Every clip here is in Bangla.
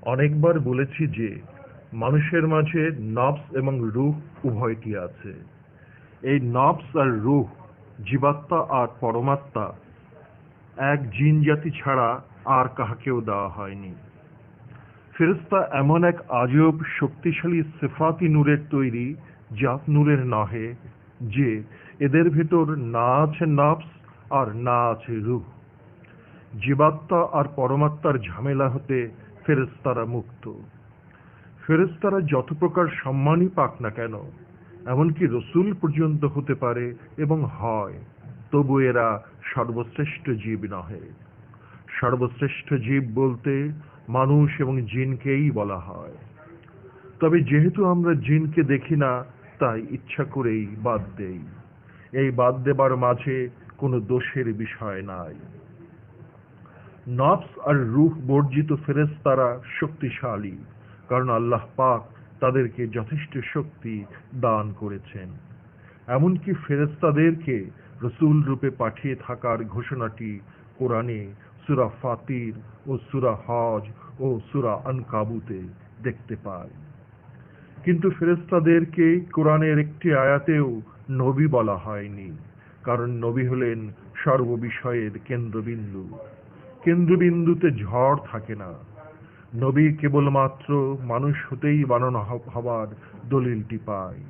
অনেকবার বলেছি যে মানুষের মাঝে নফস এবং রূহ উভয়টি আছে। এই নফস আর রূহ, জীবাত্মা আর পরমাত্মা এক জিন জাতি ছাড়া আর কাহাকেও দেওয়া হয়নি। ফেরেশতা এমন এক আজব শক্তিশালী সিফাতি নূরের তৈরি, জাত নূরের নহে, যে এদের ভেতর না আছে নফস আর না আছে রূহ। জীবাত্মা আর পরমাত্মার ঝামেলা হতে ফেরেশতারা মুক্ত। ফেরেশতারা যত প্রকার সম্মানই পাক না কেন, এমনকি রসূল পর্যন্ত হতে পারে এবং হয়, তবু এরা সর্বশ্রেষ্ঠ জীব নহে। সর্বশ্রেষ্ঠ জীব বলতে মানুষ এবং জিনকেই বলা হয়। তবে যেহেতু আমরা জিনকে দেখি না, তাই ইচ্ছা করেই বাদ দেই। এই বাদ দেবার মাঝে কোনো দোষের বিষয় নাই। নফস আর রূহ বর্জিত ফেরেশতারা শক্তিশালী, কারণ আল্লাহ পাক তাদেরকে যথেষ্ট শক্তি দান করেছেন। এমনকি ফেরেশতাদেরকে রসূল রূপে পাঠিয়ে থাকার ঘোষণাটি কোরআনে সূরা ফাতির ও সূরা হজ ও সূরা আনকাবুতে দেখতে পাই। কিন্তু ফেরেশতাদেরকে কোরআনের একটি আয়াতেও নবী বলা হয়নি, কারণ নবী হলেন সর্ববিষয়ের কেন্দ্রবিন্দু। কেন্দ্রবিন্দুতে ঝড় থাকে না। নবী কেবলমাত্র মানুষ হতেই বানানো হবার দলিলটি পায়।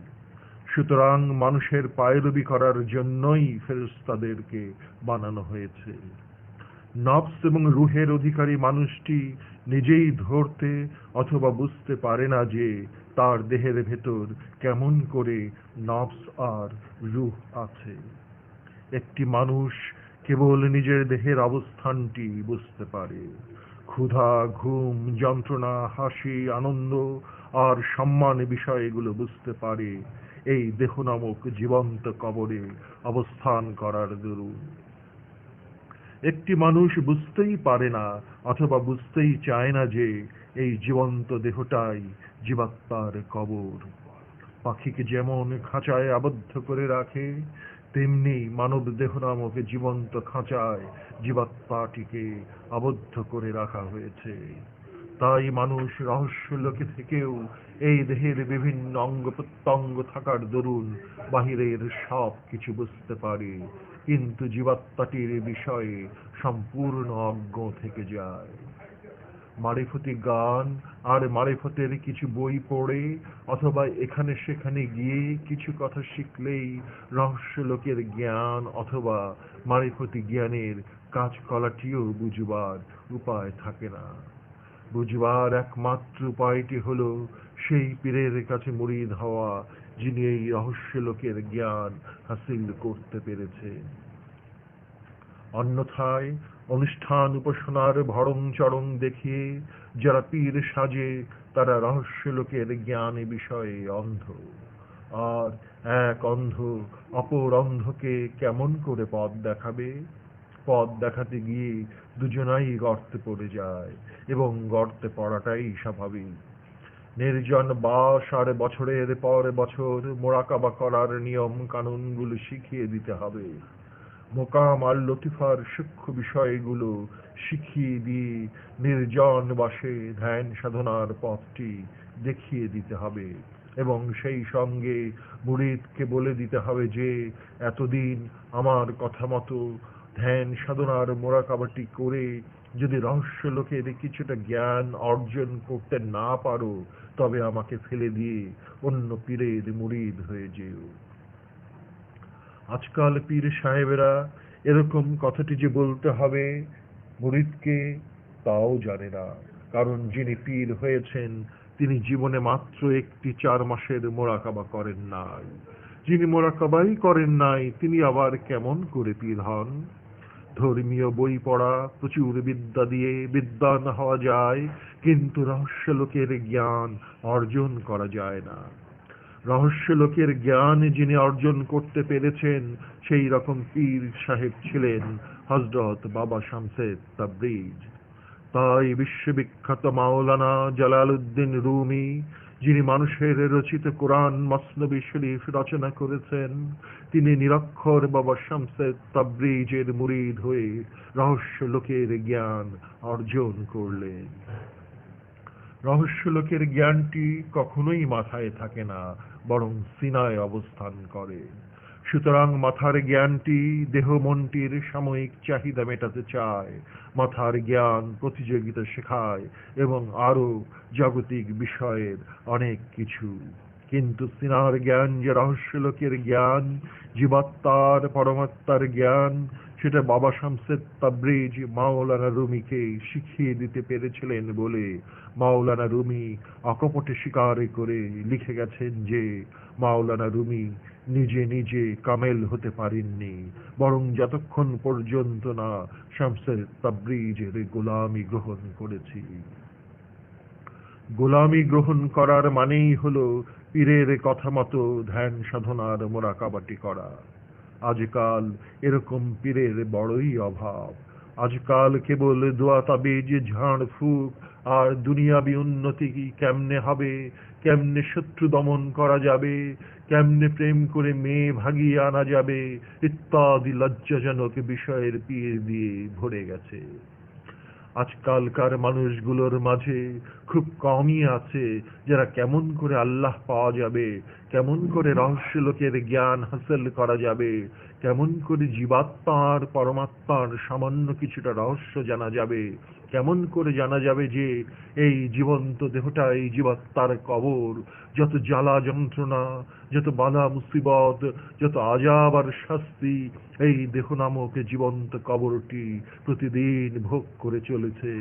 সুতরাং মানুষের পায়রবি করার জন্যই ফেরেশতাদেরকে বানানো হয়েছে। নফস এবং রূহের অধিকারী মানুষটি নিজেই ধরতে অথবা বুঝতে পারে না যে তার দেহের ভেতর কেমন করে নফস আর রূহ আছে। একটি মানুষ কেবল নিজের দেহের অবস্থানটি বুঝতে পারে। ক্ষুধা, ঘুম, যন্ত্রণা, হাসি, আনন্দ আর সম্মান বিষয়গুলো বুঝতে পারে এই দেহ নামক জীবন্ত কবরে অবস্থান করার দরুন। একটি মানুষ বুঝতেই পারে না অথবা বুঝতেই চায় না যে এই জীবন্ত দেহটাই জীবাত্মার কবর। পাখিকে যেমন খাঁচায় আবদ্ধ করে রাখে, তেমনি মানব দেহ নামক জীবন্ত খাঁচায় জীবাত্মাটিকে আবদ্ধ করে রাখা হয়েছে। তাই মানুষ রহস্য লোকে থেকেও এই দেহের বিভিন্ন অঙ্গ প্রত্যঙ্গ থাকার দরুন বাহিরের সব কিছু বুঝতে পারে, কিন্তু জীবাত্মাটির বিষয়ে সম্পূর্ণ অজ্ঞ থেকে যায়। মারিফতি গান আর মারিফতের কিছু বই পড়ে অথবা এখানে সেখানে গিয়ে কিছু কথা শিখলেই রহস্য লোকের জ্ঞান অথবা মারিফতি জ্ঞানের কাজকলাটিও বুঝবার উপায় থাকে না। বুঝবার একমাত্র উপায়টি হলো সেই পীরের কাছে মুরিদ হওয়া, যিনি এই রহস্য লোকের জ্ঞান হাসিল করতে পেরেছে। অন্যথায় অনুষ্ঠান উপাসনার ভরং চরং দেখিয়ে যারা পীর সাজে, তারা রহস্য লোকের জ্ঞান বিষয়ে অন্ধ। আর এক অন্ধ অপর অন্ধকে কেমন করে পথ দেখাবে? পথ দেখাতে গিয়ে দুজনাই গর্তে পড়ে যায়, এবং গর্তে পড়াটাই স্বাভাবিক। নির্জন বাস আর বছরের পর বছর মোরাকাবা করার নিয়ম কানুনগুলো শিখিয়ে দিতে হবে। মোকাম আর লতিফার সূক্ষ্ম বিষয়গুলো শিখিয়ে দিয়ে নির্জন বাসে ধ্যান সাধনার পথটি দেখিয়ে দিতে হবে, এবং সেই সঙ্গে মুরিদকে বলে দিতে হবে যে এতদিন আমার কথা মতো ধ্যান সাধনার মোরাকাবাটি করে যদি রহস্য লোকের কিছুটা জ্ঞান অর্জন করতে না পারো, তবে আমাকে ফেলে দিয়ে অন্য পীরের মুরিদ হয়ে যেও। আজকাল পীর সাহেবেরা এরকম কথাটি যে বলতে হবে মুরিদকে, তাও জানে না। কারণ যিনি পীর হয়েছেন তিনি জীবনে মাত্র একটি 4 মাসের মোরাকাবা করেন নাই। যিনি মোরাকাবাই করেন নাই তিনি আবার কেমন করে পীর হন? ধর্মীয় বই পড়া, প্রচুর বিদ্যা দিয়ে বিদ্বান হওয়া যায়, কিন্তু রহস্য লোকের জ্ঞান অর্জন করা যায় না। রহস্য লোকের জ্ঞান যিনি অর্জন করতে পেরেছেন, সেই রকম পীর সাহেব ছিলেন হযরত বাবা শামসে তাবরিজ। তাই বিশ্ববিখ্যাত মাওলানা জালালউদ্দিন রুমি, যিনি মানুষের রচিত কোরআন মসনবি শরীফ রচনা করেছেন, তিনি নিরক্ষর বাবা শামসে তাবরিজের মুরিদ হয়ে রহস্য লোকের জ্ঞান অর্জন করলেন। রহস্যলোকের জ্ঞানটি কখনোই মাথায় থাকে না, বরং সিনায় অবস্থান করে। সুতরাং মাথার জ্ঞানটি দেহ মনটির সাময়িক চাহিদা মেটাতে চায়। মাথার জ্ঞান প্রতিযোগিতা শেখায় এবং আরো জাগতিক বিষয়ের অনেক কিছু। কিন্তু সিনার জ্ঞান যে রহস্যলোকের জ্ঞান, জীবাত্মার পরমাত্মার জ্ঞান, সেটা বাবা শামসেদ তাবরিজ মাওলানা রুমিকে শিখিয়ে দিতে পেরেছিলেন বলে মাওলানা রুমি অকপটে স্বীকার করে লিখে গেছেন যে মাওলানা রুমি নিজে নিজে কামেল হতে পারেননি, বরং যতক্ষণ পর্যন্ত না শামসেদ তাবরিজের গোলামি গ্রহণ করেছি। গোলামি গ্রহণ করার মানেই হলো পীরের কথা মতো ধ্যান সাধনার মোরাকাবাটি করা। আজকাল এরকম পীরের বড়ই অভাব। আজকাল কেবল দোয়া তাবিজ, ঝাড় ফুঁক আর দুনিয়াবি উন্নতি কেমনে হবে, কেমনে শত্রু দমন করা যাবে, কেমনে প্রেম করে মেয়ে ভাগিয়ে আনা যাবে ইত্যাদি লজ্জাজনক বিষয়ের পীর দিয়ে ভরে গেছে। আজকালকার মানুষগুলোর মাঝে খুব কমই আছে যারা কেমন করে আল্লাহ পাওয়া যাবে, কেমন করে রহস্যলোকের জ্ঞান হাসিল করা যাবে, কেমন করে জীবাত্মার পরমাত্মার সামান্য কিছুটা রহস্য জানা যাবে, কেমন করে জানা যাবে যে এই জীবন্ত দেহটাই জীবাত্মার কবর, যত জ্বালা যন্ত্রণা, যত বাধা মুসিবত, যত আযাব আর শাস্তি এই দেহ নামক জীবন্ত কবরটি প্রতিদিন ভোগ করে চলেছে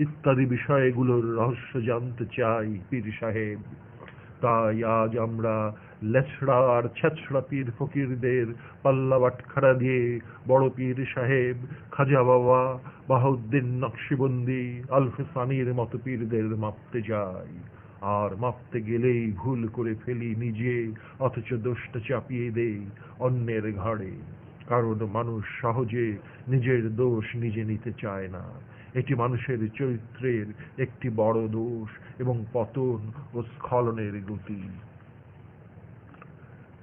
ইত্যাদি বিষয়গুলোর রহস্য জানতে চাই পীর সাহেব। তাই আজ আমরা লেছড়া আর ছেছড়া পীর ফকিরদের পাল্লা বাটখারা দিয়ে বড় পীর সাহেব, খাজা বাবা, বাহাউদ্দিন নকশবন্দি, আলফে সানির মতো পীরদের মাপতে যাই। আর মাপতে গেলেই ভুল করে ফেলি নিজে, অথচ দোষটা চাপিয়ে দেই অন্যের ঘাড়ে। কারণ মানুষ সহজে নিজের দোষ নিজে নিতে চায় না। এটি মানুষের চরিত্রের একটি বড় দোষ এবং পতন ও স্খলনের গতি।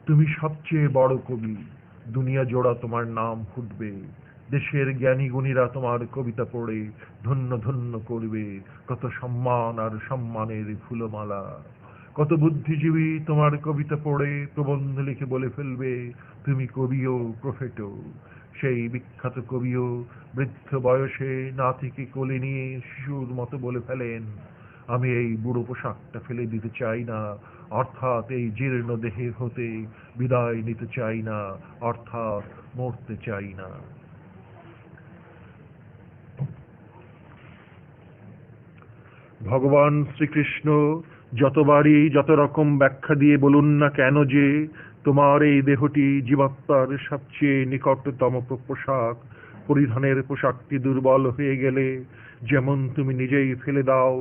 তুমি সবচেয়ে বড় কবি, দুনিয়া জোড়া তোমার নাম ফুটবে, দেশের জ্ঞানী গুণীরা তোমার কবিতা পড়ে ধন্য ধন্য করবে, কত সম্মান আর সম্মানের ফুলমালা। কত বুদ্ধিজীবী তোমার কবিতা পড়ে প্রবন্ধ লিখে বলে ফেলবে তুমি কবিও প্রফেটও। সেই বিখ্যাত কবিও বৃদ্ধ বয়সে নাতিকে কোলে নিয়ে শিশুর মতো বলে ফেলেন, আমি এই বুড়ো পোশাকটা ফেলে দিতে চাই না, অর্থাৎ এই জীর্ণ দেহের হতে বিদায় নিতে চাই না, অর্থাৎ মরতে চাই না। ভগবান শ্রীকৃষ্ণ যতবারই যত রকম ব্যাখ্যা দিয়ে বলুন না কেন যে তোমার এই দেহটি জীবাত্মার সবচেয়ে নিকটতম পোশাক, পরিধানের পোশাকটি দুর্বল হয়ে গেলে যেমন তুমি নিজেই ফেলে দাও,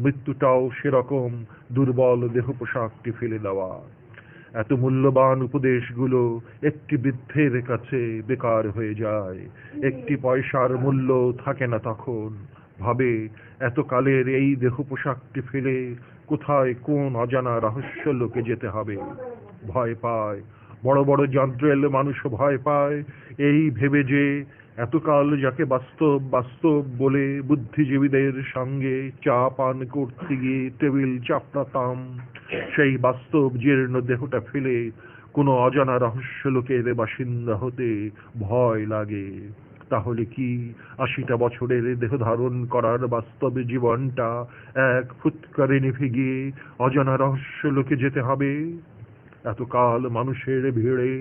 মৃত্যুটাও সেরকম দুর্বল দেহ পোশাকটি ফেলে দেওয়া। এত মূল্যবান উপদেশগুলো একটি বৃদ্ধের কাছে বেকার হয়ে যায়, একটি পয়সার মূল্য থাকে না তখন। ভাবে এতকালের এই দেহ পোশাকটি ফেলে কোথায় কোন অজানা রহস্য লোকে যেতে হবে। ভয় পায়, বড় বড় যন্ত্রেল মানুষও ভয় পায় এই ভেবে যে এতকাল যাকে বাস্তব বাস্তব বলে বুদ্ধিজীবীদের সঙ্গে চা পান করতে গিয়ে টেবিল চাপড়াতাম, সেই বাস্তব জীর্ণ দেহটা ফেলে কোনো অজানা রহস্য লোকের বাসিন্দা হতে ভয় লাগে। তাহলে কি ৮০টা বছরের দেহ ধারণ করার বাস্তব জীবনটা এক ফুৎকারে নিভে গিয়ে অজানা রহস্য লোকে যেতে হবে? এতকাল মানুষের ভিড়ে,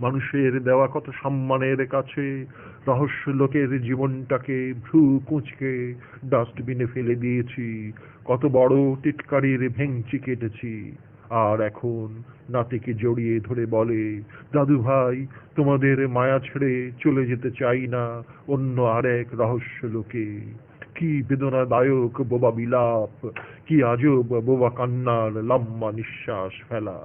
মানুষের দেওয়া কত সম্মানের কাছে রহস্য লোকের জীবনটাকে ভ্রু কুঁচকে ডাস্টবিনে ফেলে দিয়েছি, কত বড় টিটকারির ভেঙচি কেটেছি। আর এখন নাতিকে জড়িয়ে ধরে বলে, দাদু ভাই তোমাদের মায়া ছেড়ে চলে যেতে চাই না অন্য আরেক রহস্য লোকে। কি বেদনাদায়ক বোবা বিলাপ, কি আজব বোবা কান্নার লম্বা নিঃশ্বাস ফেলা।